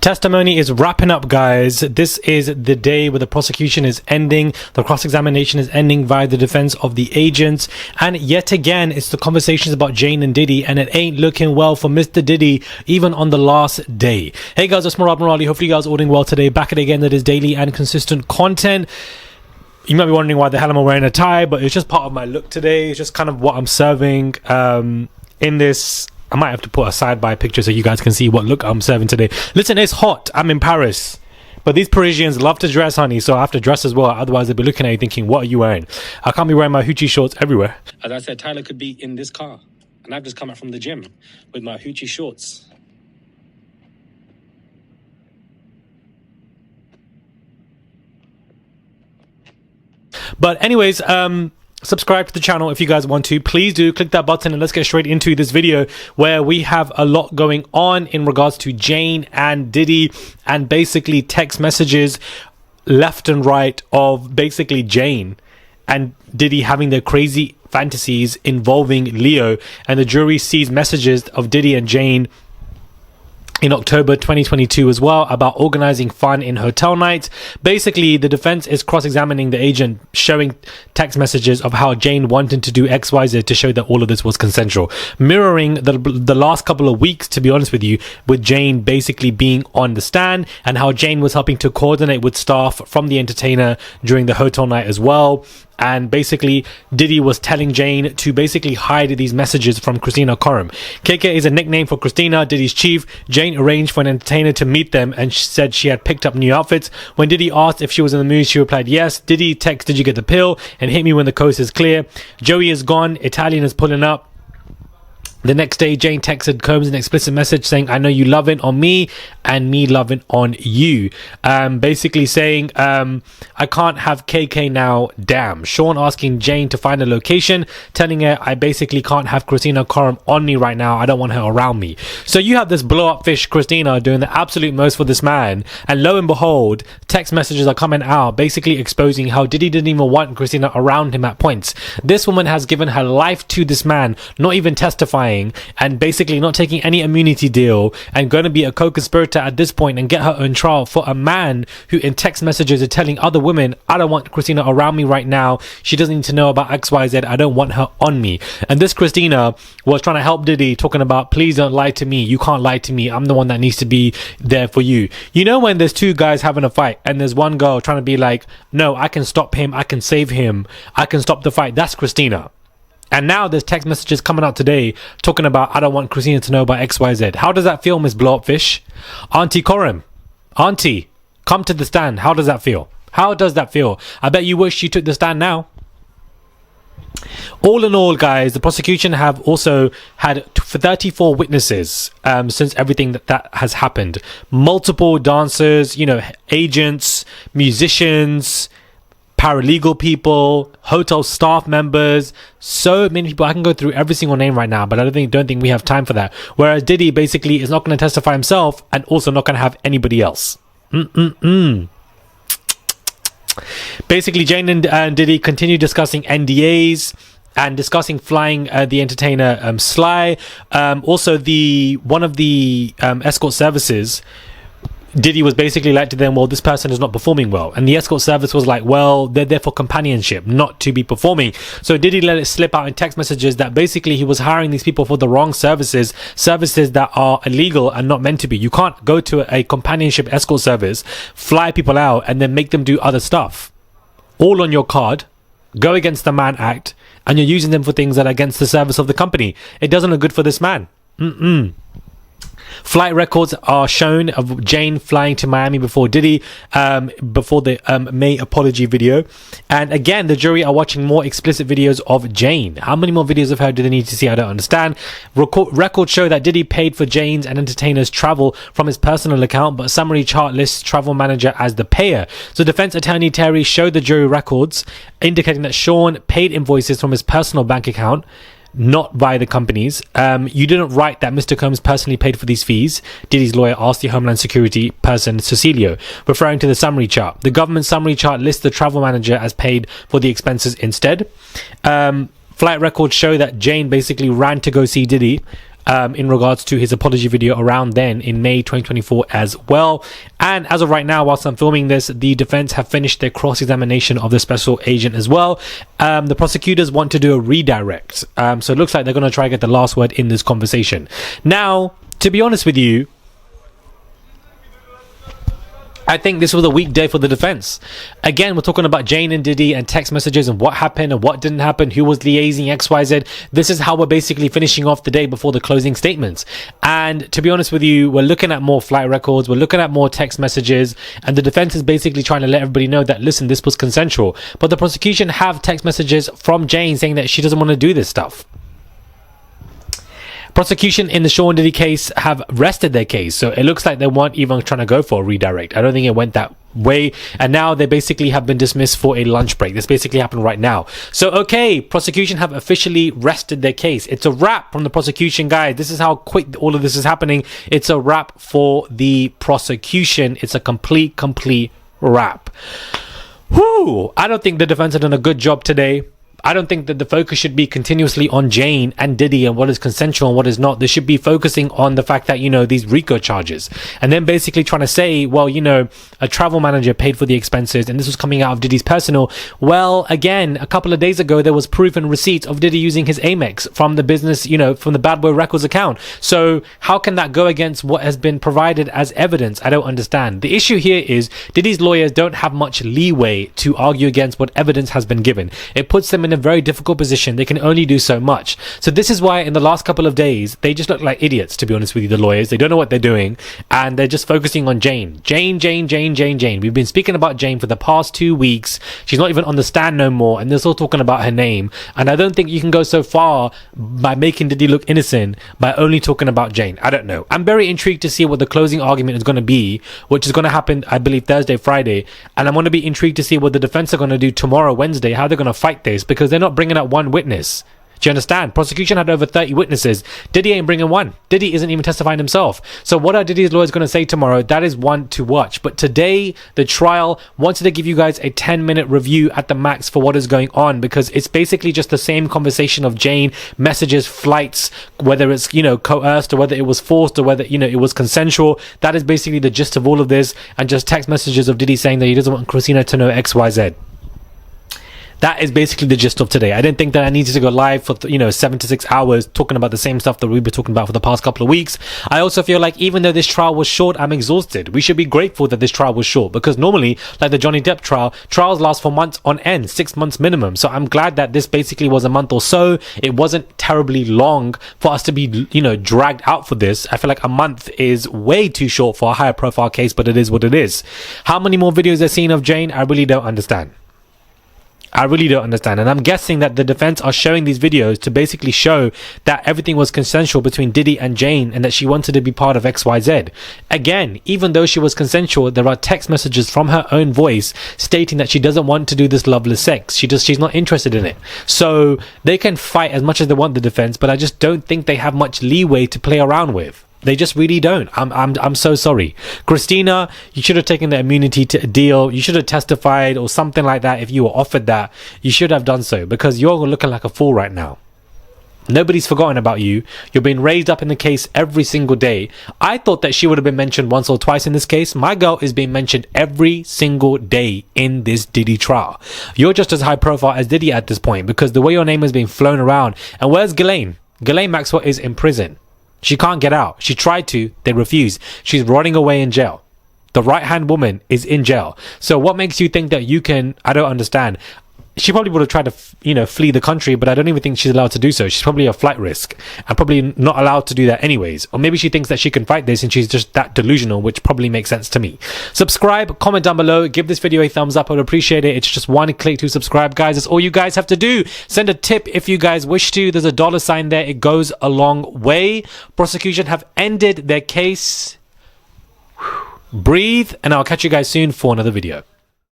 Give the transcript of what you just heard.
Testimony is wrapping up, guys. This is the day where the prosecution is ending, the cross-examination is ending via the defense of the agents, and yet again it's the conversations about Jane and Diddy, and it ain't looking well for Mr. Diddy even on the last day. Hey guys, it's Khorram. Hopefully you guys are all doing well today. Back at it again, that is daily and consistent content. You might be wondering why the hell am I wearing a tie, but it's just part of my look today. It's just kind of what I'm serving in this. I might have to put a side-by picture so you guys can see what look I'm serving today. Listen, it's hot. I'm in Paris. But these Parisians love to dress, honey, so I have to dress as well. Otherwise, they'll be looking at you thinking, what are you wearing? I can't be wearing my hoochie shorts everywhere. As I said, Tyler could be in this car. And I've just come out from the gym with my hoochie shorts. But anyways, subscribe to the channel if you guys want to. Please do click that button and let's get straight into this video where we have a lot going on in regards to Jane and Diddy, and basically text messages left and right of basically Jane and Diddy having their crazy fantasies involving Leo, and the jury sees messages of Diddy and Jane in October 2022 as well about organizing fun in hotel nights. Basically, the defense is cross-examining the agent, showing text messages of how Jane wanted to do XYZ to show that all of this was consensual, mirroring the last couple of weeks, to be honest with you, with Jane basically being on the stand, and how Jane was helping to coordinate with staff from the entertainer during the hotel night as well. And basically Diddy was telling Jane to basically hide these messages from Khristina Khorram. KK is a nickname for Khristina, Diddy's chief. Jane arranged for an entertainer to meet them and said she had picked up new outfits. When Diddy asked if she was in the mood, she replied yes. Diddy texted, "Did you get the pill?" and "Hit me when the coast is clear." Joey is gone. Italian is pulling up. The next day, Jane texted Combs an explicit message saying, "I know you love it on me and me loving on you." Basically saying, I can't have KK now, damn. Sean asking Jane to find a location, telling her, "I basically can't have Khristina Khorram on me right now. I don't want her around me." So you have this blow up fish Khristina doing the absolute most for this man. And lo and behold, text messages are coming out basically exposing how Diddy didn't even want Khristina around him at points. This woman has given her life to this man, not even testifying, and basically not taking any immunity deal, and going to be a co-conspirator at this point and get her on trial for a man who in text messages are telling other women, "I don't want Khristina around me right now. She doesn't need to know about XYZ. I don't want her on me." And this Khristina was trying to help Diddy, talking about, "Please don't lie to me. You can't lie to me. I'm the one that needs to be there for you." You know, when there's two guys having a fight and there's one girl trying to be like, "No, I can stop him. I can save him. I can stop the fight." That's Khristina. And now there's text messages coming out today talking about, "I don't want Khristina to know about XYZ. How does that feel, Miss Blow Up Fish? Auntie Khorram, Auntie, come to the stand. How does that feel? How does that feel? I bet you wish you took the stand now. All in all, guys, the prosecution have also had 34 witnesses since everything that has happened. Multiple dancers, you know, agents, musicians, paralegal people, hotel staff members, so many people. I can go through every single name right now, but I don't think we have time for that. Whereas Diddy basically is not going to testify himself and also not going to have anybody else. Basically, Jane and Diddy continue discussing NDAs and discussing flying the entertainer Sly. Also, one of the escort services, Diddy was basically like to them, "Well, this person is not performing well." And the escort service was like, "Well, they're there for companionship, not to be performing." So Diddy let it slip out in text messages that basically he was hiring these people for the wrong services that are illegal and not meant to be. You can't go to a companionship escort service, fly people out, and then make them do other stuff. All on your card, go against the Mann Act, and you're using them for things that are against the service of the company. It doesn't look good for this man. Flight records are shown of Jane flying to Miami before Diddy, before the May apology video. And again, the jury are watching more explicit videos of Jane. How many more videos of her do they need to see? I don't understand. Records show that Diddy paid for Jane's and entertainers' travel from his personal account, but summary chart lists travel manager as the payer. So defense attorney Terry showed the jury records indicating that Sean paid invoices from his personal bank account, not via the companies. You didn't write that Mr. Combs personally paid for these fees, Diddy's lawyer asked the Homeland Security person Cecilio, referring to the summary chart. The government summary chart lists the travel manager as paid for the expenses instead. Flight records show that Jane basically ran to go see Diddy in regards to his apology video around then in May 2024 as well. And as of right now, whilst I'm filming this, the defense have finished their cross-examination of the special agent as well. The prosecutors want to do a redirect. So it looks like they're going to try to get the last word in this conversation. Now, to be honest with you, I think this was a weak day for the defense. Again, we're talking about Jane and Diddy and text messages and what happened and what didn't happen, who was liaising XYZ. This is how we're basically finishing off the day before the closing statements. And to be honest with you, we're looking at more flight records, we're looking at more text messages, and the defense is basically trying to let everybody know that, listen, this was consensual. But the prosecution have text messages from Jane saying that she doesn't want to do this stuff. Prosecution in the Sean Diddy case have rested their case, so it looks like they weren't even trying to go for a redirect. I don't think it went that way, and now they basically have been dismissed for a lunch break. This basically happened right now. So okay, prosecution have officially rested their case. It's a wrap from the prosecution, guys. This is how quick all of this is happening. It's a wrap for the prosecution. It's a complete wrap. Whew, I don't think the defense have done a good job today. I don't think that the focus should be continuously on Jane and Diddy and what is consensual and what is not. They should be focusing on the fact that, you know, these RICO charges, and then basically trying to say, well, you know, a travel manager paid for the expenses and this was coming out of Diddy's personal. Well, again, a couple of days ago, there was proof and receipts of Diddy using his Amex from the business, you know, from the Bad Boy Records account. So how can that go against what has been provided as evidence? I don't understand. The issue here is Diddy's lawyers don't have much leeway to argue against what evidence has been given. It puts them in a very difficult position. They can only do so much. So this is why in the last couple of days they just look like idiots, to be honest with you, the lawyers. They don't know what they're doing, and they're just focusing on Jane. Jane. We've been speaking about Jane for the past 2 weeks. She's not even on the stand no more, and they're still talking about her name. And I don't think you can go so far by making Diddy look innocent by only talking about Jane. I don't know. I'm very intrigued to see what the closing argument is going to be, which is going to happen, I believe, Thursday, Friday. And I'm going to be intrigued to see what the defense are going to do tomorrow, Wednesday, how they're going to fight this, because they're not bringing up one witness. Do you understand? Prosecution had over 30 witnesses. Diddy ain't bringing one. Diddy isn't even testifying himself. So what are Diddy's lawyers going to say tomorrow? That is one to watch. But today, the trial, wanted to give you guys a 10-minute review at the max for what is going on, because it's basically just the same conversation of Jane, messages, flights, whether it's, you know, coerced or whether it was forced or whether, you know, it was consensual. That is basically the gist of all of this, and just text messages of Diddy saying that he doesn't want Khristina to know XYZ. That is basically the gist of today. I didn't think that I needed to go live for 7 to 6 hours talking about the same stuff that we've been talking about for the past couple of weeks. I also feel like even though this trial was short, I'm exhausted. We should be grateful that this trial was short, because normally, like the Johnny Depp trial, trials last for months on end, 6 months minimum. So I'm glad that this basically was a month or so. It wasn't terribly long for us to be, you know, dragged out for this. I feel like a month is way too short for a higher profile case, but it is what it is. How many more videos they're seeing of Jane, I really don't understand. And I'm guessing that the defense are showing these videos to basically show that everything was consensual between Diddy and Jane, and that she wanted to be part of XYZ. Again, even though she was consensual, there are text messages from her own voice stating that she doesn't want to do this loveless sex. She's not interested in it. So they can fight as much as they want, the defense, but I just don't think they have much leeway to play around with. They just really don't. I'm so sorry. Khristina, you should have taken the immunity deal. You should have testified or something like that. If you were offered that, you should have done so, because you're looking like a fool right now. Nobody's forgotten about you. You're being raised up in the case every single day. I thought that she would have been mentioned once or twice in this case. My girl is being mentioned every single day in this Diddy trial. You're just as high profile as Diddy at this point, because the way your name is being flown around. And where's Ghislaine? Ghislaine Maxwell is in prison. She can't get out. She tried to. They refused. She's rotting away in jail. The right-hand woman is in jail. So what makes you think that you can... I don't understand. She probably would have tried to, flee the country, but I don't even think she's allowed to do so. She's probably a flight risk and probably not allowed to do that anyways. Or maybe she thinks that she can fight this and she's just that delusional, which probably makes sense to me. Subscribe, comment down below, give this video a thumbs up. I would appreciate it. It's just one click to subscribe, guys. That's all you guys have to do. Send a tip if you guys wish to. There's a $sign there. It goes a long way. Prosecution have ended their case. Breathe, and I'll catch you guys soon for another video.